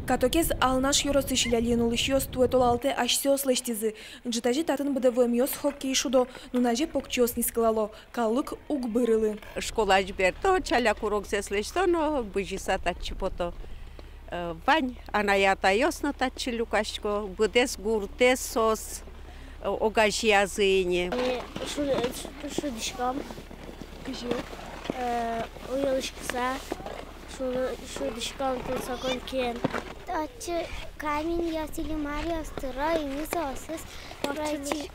Катокез алнаш юростышиляли нулышьёс туэтолалте ашсёс лештизы. Джитажи татын бдвмёс хоккей шудо, нунаже покчёс нискалало. Калык угбырылы. Школа жберто, чаля курок зеслешто, но быжиса татчипото. Вань, анаята ёсно татчи люкашко, бдес гуртес сос, огажи языне. Шудишкам, уелышкса, шудишкам тут сакон кен. Татчи камень ясили Мария стыра и мисосыз пройти.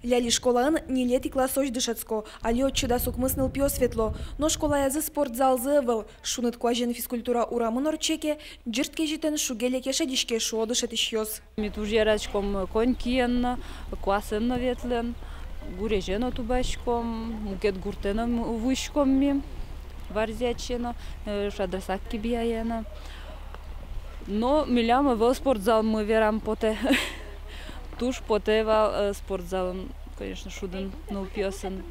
Ляли школаын нелети классоч дышацко, али отчуда сукмысныл пьё светло. Но школа язы спортзал зывыл. Шунат куажен физкультура урамын орчеке, джиртке житен шугелеке шадишке шо дышатыш ёс. Митужерачком конькиен, классен ветлен, гурежено тубачком, мукет гуртеном вышком ми, варзячено, шадрасакки бияена. Но милям в спортзал мы верам поте. Туш потева спортзал, конечно, шуден нулпьёсен.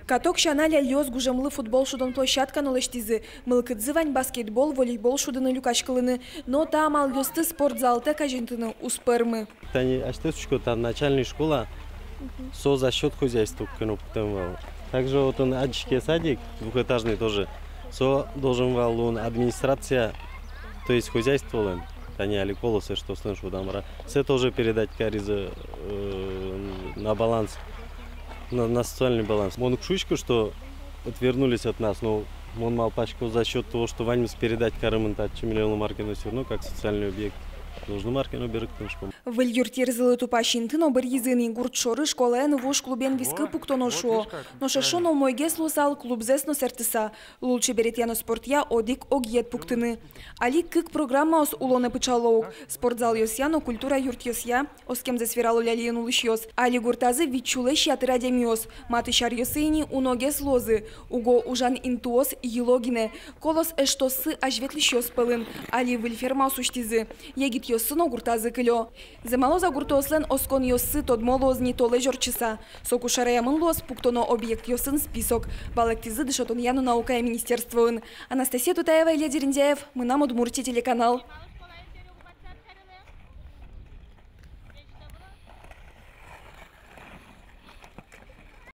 Каток шаналя лёс гужемлы футбол шуден площадка нулештизы. Мылкыдзывань баскетбол, волейбол шудены люкашкалыны. Но там ал лёсты спортзалта кажентыны успермы. Тани аштесочку там начальная школа, со за счет хозяйства кнопком. Также вот он адчики садик двухэтажный тоже. Со должен вал он администрация, то есть хозяйство лен. Они али колосы, что слышу дамра. Все тоже передать каризы на баланс, на социальный баланс. Он кшучку, что отвернулись от нас, но он мал пачку за счет того, что ваньмс передать карымынтат миллиона маркину все равно как социальный объект. Нужно маркину берег тыншком. В юртирзылы тупащинтын обыр езыны гуртшоры школаен вуш клубен вискы пуктоно шо. Но шашоно мойге слусал клубзес но сертыса. Лучше берет яно спортя одик огьет пуктыны. Али кык программа ос улоны пычалоук. Спортзал йосяно культура юрт йосья. Оскем засвирало лялиен улыш йос. Али гуртазы вичуле щатыра демиос. Маты шар йосыни уноге слозы. Уго ужан интуос елогине. Колос эштосы ажветлиш йос пылын. Али вильферма суштизы. Егит йосын огуртазы кылё. Замалоза гуртослен оскон йосы тодмолозни толе жорчыса. Сокушараямын лос пуктоно объект йосын список. Балактизы дышотон яну наука и министерствоын. Анастасия Тутаева, Илья Дерендяев. Мы на Удмуртия телеканал.